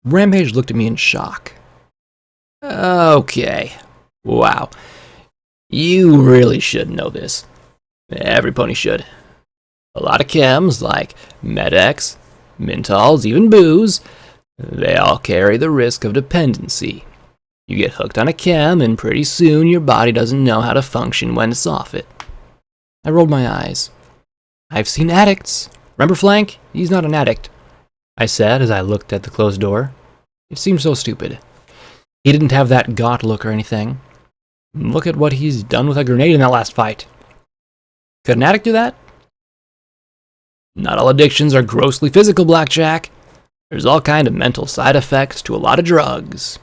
Rampage looked at me in shock. Okay. Wow. You really should know this. Every pony should. A lot of chems, like Med-X, Mentols, even booze, they all carry the risk of dependency. You get hooked on a chem, and pretty soon your body doesn't know how to function when it's off it. I rolled my eyes. I've seen addicts. Remember Flank? He's not an addict, I said as I looked at the closed door. It seemed so stupid. He didn't have that gaunt look or anything. Look at what he's done with a grenade in that last fight. Could an addict do that? Not all addictions are grossly physical, Blackjack. There's all kind of mental side effects to a lot of drugs.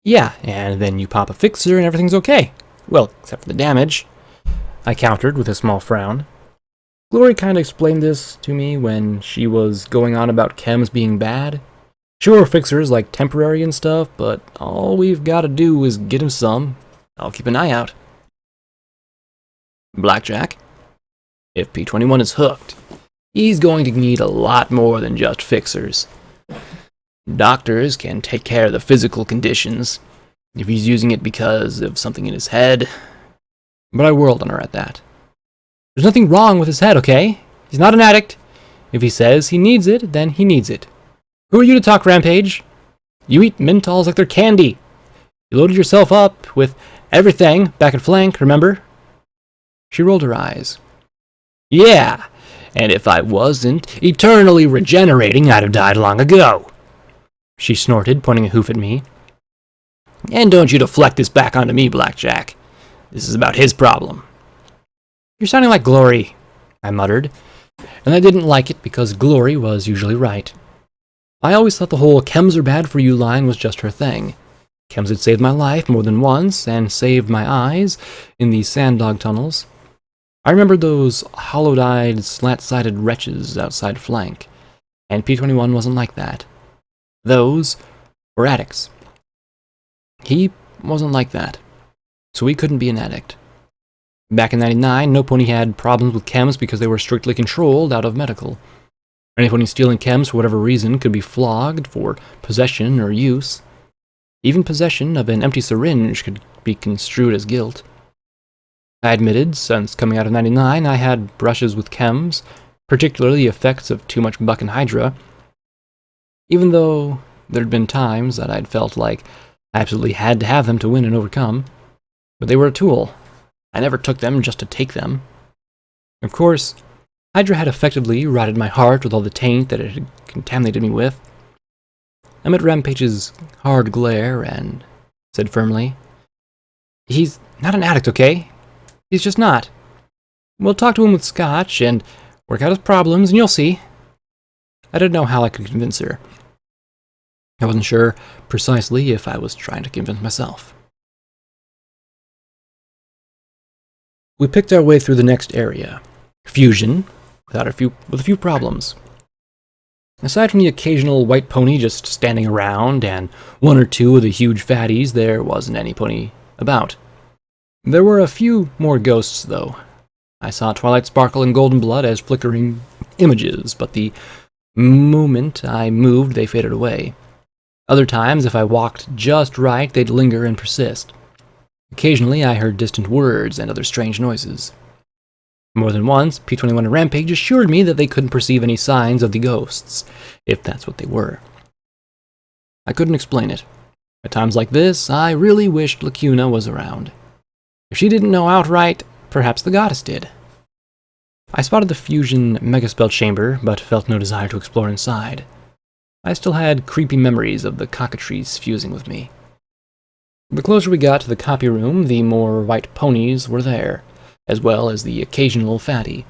Yeah, and then you pop a fixer and everything's okay. Well, except for the damage, I countered with a small frown. Glory kind of explained this to me when she was going on about chems being bad. Sure, fixers like temporary and stuff, but all we've got to do is get him some. I'll keep an eye out. Blackjack, if P21 is hooked, he's going to need a lot more than just fixers. Doctors can take care of the physical conditions, if he's using it because of something in his head. But I whirled on her at that. There's nothing wrong with his head, okay? He's not an addict. If he says he needs it, then he needs it. Who are you to talk, Rampage? You eat Mentols like they're candy. You loaded yourself up with everything back at Flank, remember? She rolled her eyes. Yeah, and if I wasn't eternally regenerating, I'd have died long ago. She snorted, pointing a hoof at me. And don't you deflect this back onto me, Blackjack. This is about his problem. You're sounding like Glory, I muttered, and I didn't like it because Glory was usually right. I always thought the whole chems are bad for you line was just her thing. Chems had saved my life more than once, and saved my eyes in the sand dog tunnels. I remembered those hollow-eyed, slant-sided wretches outside Flank, and P21 wasn't like that. Those were addicts. He wasn't like that, so he couldn't be an addict. Back in '99, no pony had problems with chems because they were strictly controlled out of medical. Any pony stealing chems for whatever reason could be flogged for possession or use. Even possession of an empty syringe could be construed as guilt. I admitted, since coming out of '99, I had brushes with chems, particularly the effects of too much buck and hydra, even though there'd been times that I'd felt like I absolutely had to have them to win and overcome. But they were a tool. I never took them just to take them. Of course, Hydra had effectively rotted my heart with all the taint that it had contaminated me with. I met Rampage's hard glare and said firmly, He's not an addict, okay? He's just not. We'll talk to him with scotch and work out his problems, and you'll see. I didn't know how I could convince her. I wasn't sure precisely if I was trying to convince myself. We picked our way through the next area, Fusion, with a few problems. Aside from the occasional white pony just standing around and one or two of the huge fatties, there wasn't any pony about. There were a few more ghosts, though. I saw Twilight Sparkle and Golden Blood as flickering images, but the moment I moved, they faded away. Other times, if I walked just right, they'd linger and persist. Occasionally, I heard distant words and other strange noises. More than once, P21 and Rampage assured me that they couldn't perceive any signs of the ghosts, if that's what they were. I couldn't explain it. At times like this, I really wished Lacuna was around. If she didn't know outright, perhaps the goddess did. I spotted the Fusion Megaspell chamber, but felt no desire to explore inside. I still had creepy memories of the cockatrice fusing with me. The closer we got to the copy room, the more white ponies were there, as well as the occasional fatty.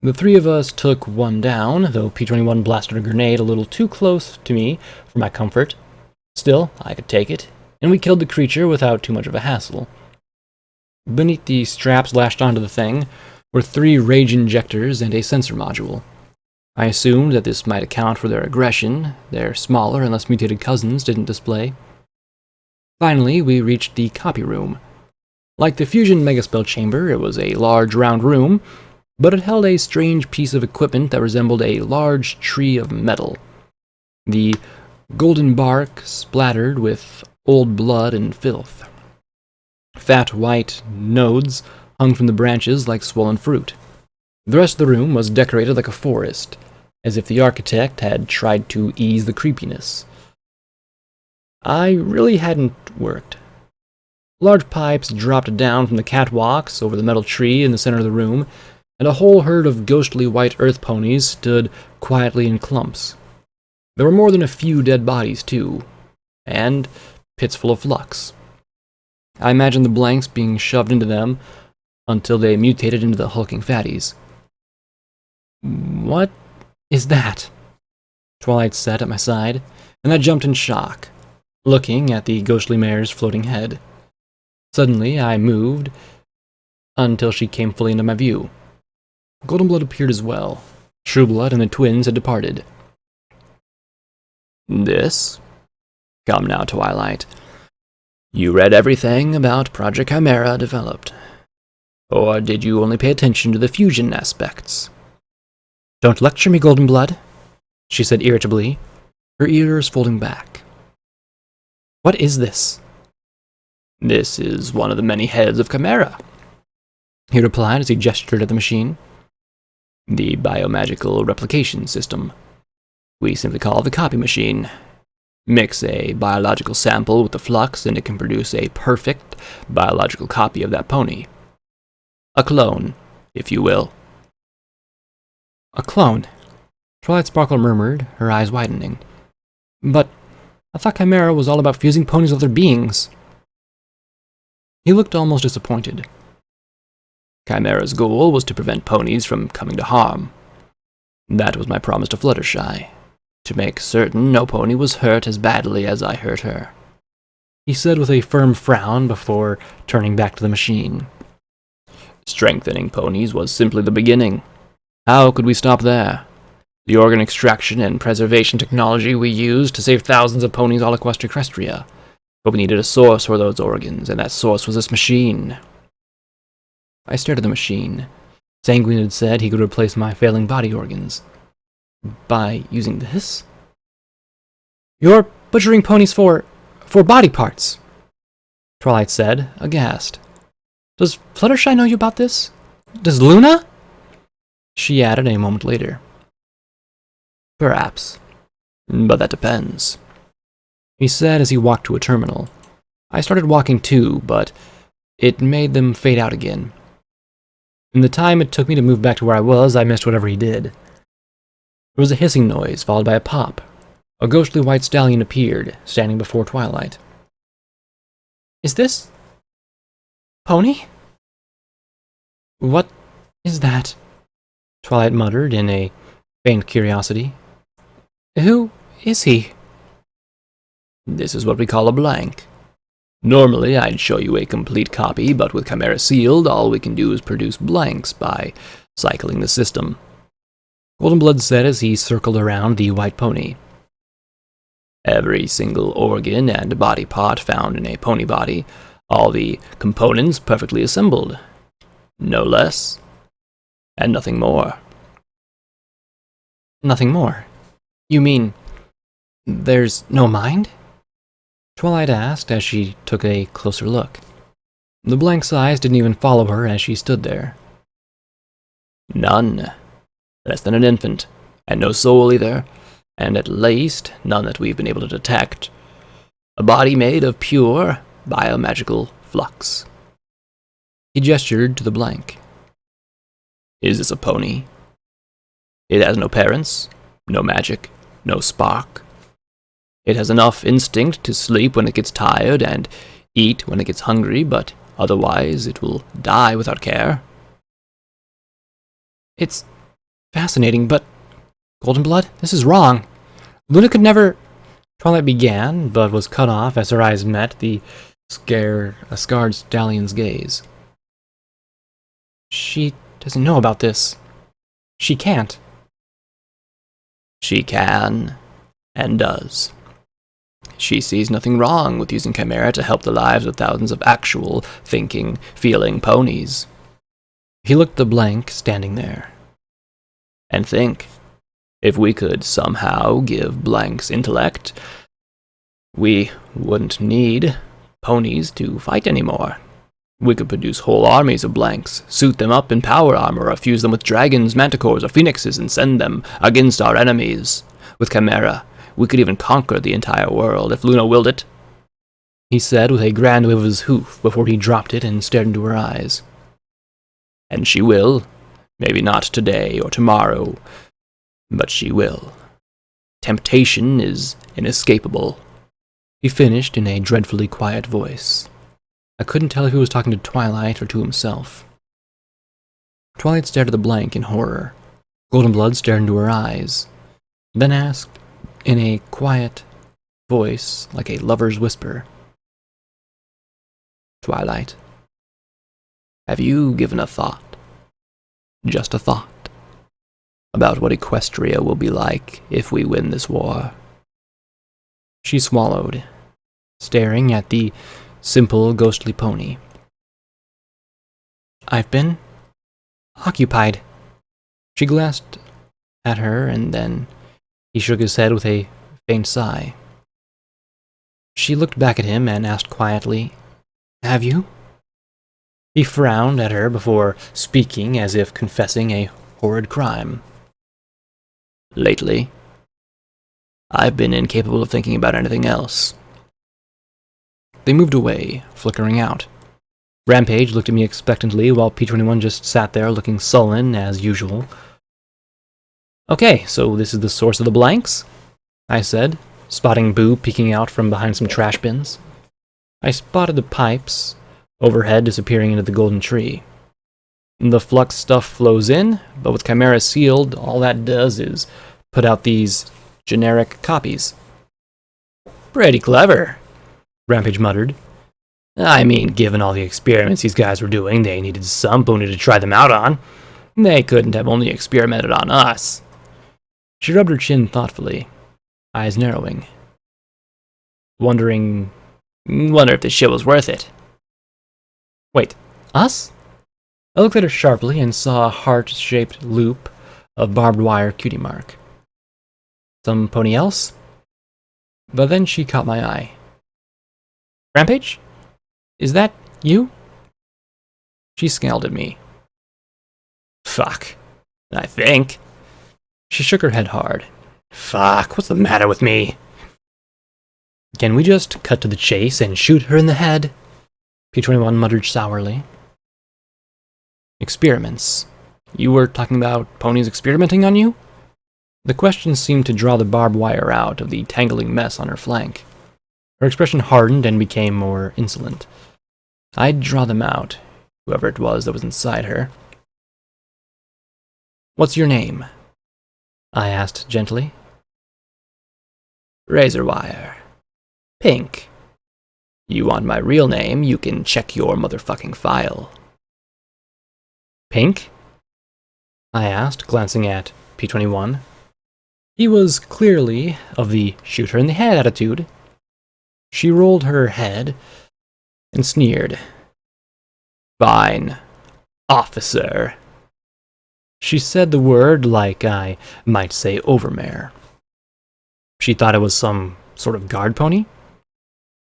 The three of us took one down, though P21 blasted a grenade a little too close to me for my comfort. Still, I could take it, and we killed the creature without too much of a hassle. Beneath the straps lashed onto the thing were 3 rage injectors and a sensor module. I assumed that this might account for their aggression their smaller and less mutated cousins didn't display. Finally, we reached the copy room. Like the Fusion Megaspell chamber, it was a large round room, but it held a strange piece of equipment that resembled a large tree of metal. The golden bark splattered with old blood and filth. Fat white nodes hung from the branches like swollen fruit. The rest of the room was decorated like a forest, as if the architect had tried to ease the creepiness. I really hadn't worked. Large pipes dropped down from the catwalks over the metal tree in the center of the room, and a whole herd of ghostly white earth ponies stood quietly in clumps. There were more than a few dead bodies, too, and pits full of flux. I imagined the blanks being shoved into them until they mutated into the hulking fatties. "What is that?" Twilight sat at my side, and I jumped in shock, looking at the ghostly mare's floating head. Suddenly, I moved until she came fully into my view. Golden Blood appeared as well. Trueblood and the twins had departed. "This? Come now, Twilight. You read everything about Project Chimera developed. Or did you only pay attention to the fusion aspects?" "Don't lecture me, Golden Blood," she said irritably, her ears folding back. "What is this?" "This is one of the many heads of Chimera," he replied as he gestured at the machine. "The biomagical replication system. We simply call it the copy machine. Mix a biological sample with the flux and it can produce a perfect biological copy of that pony. A clone, if you will." "A clone?" Twilight Sparkle murmured, her eyes widening. "But I thought Chimera was all about fusing ponies with other beings." He looked almost disappointed. "Chimera's goal was to prevent ponies from coming to harm. That was my promise to Fluttershy, to make certain no pony was hurt as badly as I hurt her," he said with a firm frown before turning back to the machine. "Strengthening ponies was simply the beginning. How could we stop there? The organ extraction and preservation technology we used to save thousands of ponies all across Equestria. But we needed a source for those organs, and that source was this machine." I stared at the machine. Sanguine had said he could replace my failing body organs. By using this? "You're butchering ponies for body parts," Twilight said, aghast. "Does Fluttershy know you about this? Does Luna?" She added a moment later. "Perhaps. But that depends," he said as he walked to a terminal. I started walking too, but it made them fade out again. In the time it took me to move back to where I was, I missed whatever he did. There was a hissing noise, followed by a pop. A ghostly white stallion appeared, standing before Twilight. "Is this Pony?" "What is that?" Twilight muttered in a faint curiosity. "Who is he?" "This is what we call a blank. Normally, I'd show you a complete copy, but with Chimera sealed, all we can do is produce blanks by cycling the system," Golden Blood said as he circled around the white pony. "Every single organ and body part found in a pony body, all the components perfectly assembled. No less, and nothing more." "Nothing more? You mean there's no mind?" Twilight asked as she took a closer look. The blank's eyes didn't even follow her as she stood there. "None. Less than an infant, and no soul either, and at least none that we've been able to detect. A body made of pure biomagical flux." He gestured to the blank. "Is this a pony? It has no parents, no magic, no spark. It has enough instinct to sleep when it gets tired and eat when it gets hungry, but otherwise it will die without care." "It's fascinating, but Golden Blood, this is wrong. Luna could never..." Twilight began, but was cut off as her eyes met the scarred stallion's gaze. "She doesn't know about this. She can't." "She can, and does. She sees nothing wrong with using Chimera to help the lives of thousands of actual, thinking, feeling ponies." He looked at the blank standing there. "And think, if we could somehow give blank's intellect We wouldn't need ponies to fight anymore. We could produce whole armies of blanks, suit them up in power armor, or fuse them with dragons, manticores, or phoenixes, and send them against our enemies. With Chimera, we could even conquer the entire world if Luna willed it, he said with a grand wave of his hoof before he dropped it and stared into her eyes. And she will. Maybe not today or tomorrow, but she will. Temptation is inescapable, he finished in a dreadfully quiet voice. I couldn't tell if he was talking to Twilight or to himself. Twilight stared at the blank in horror. Golden Blood stared into her eyes, then asked, in a quiet voice like a lover's whisper, Twilight, have you given a thought, just a thought, about what Equestria will be like if we win this war? She swallowed, staring at the simple, ghostly pony. I've been occupied. She glanced at her, and then he shook his head with a faint sigh. She looked back at him and asked quietly, Have you? He frowned at her before speaking as if confessing a horrid crime. Lately, I've been incapable of thinking about anything else. They moved away, flickering out. Rampage looked at me expectantly while P21 just sat there looking sullen as usual. Okay, so this is the source of the blanks? I said, spotting Boo peeking out from behind some trash bins. I spotted the pipes overhead disappearing into the golden tree. The flux stuff flows in, but with Chimera sealed, all that does is put out these generic copies. Pretty clever, Rampage muttered. I mean, given all the experiments these guys were doing, they needed some pony to try them out on. They couldn't have only experimented on us. She rubbed her chin thoughtfully, eyes narrowing. Wonder if this shit was worth it. Wait, us? I looked at her sharply and saw a heart-shaped loop of barbed wire cutie mark. Some pony else? But then she caught my eye. Rampage? Is that you? She scowled at me. Fuck. I think. She shook her head hard. Fuck, what's the matter with me? Can we just cut to the chase and shoot her in the head? P21 muttered sourly. Experiments. You were talking about ponies experimenting on you? The question seemed to draw the barbed wire out of the tangling mess on her flank. Her expression hardened and became more insolent. I'd draw them out, whoever it was that was inside her. What's your name? I asked gently. Razorwire. Pink. You want my real name, you can check your motherfucking file. Pink? I asked, glancing at P21. He was clearly of the shoot her in the head attitude. She rolled her head and sneered. Fine, officer. She said the word like I might say overmare. She thought it was some sort of guard pony,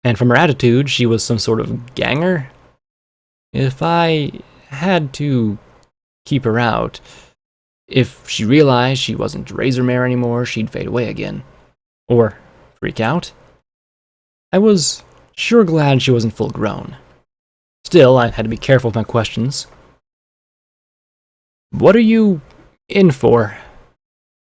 and from her attitude she was some sort of ganger. If I had to keep her out, if she realized she wasn't Razormare anymore, she'd fade away again. Or freak out. I was sure glad she wasn't full grown. Still, I had to be careful with my questions. What are you in for?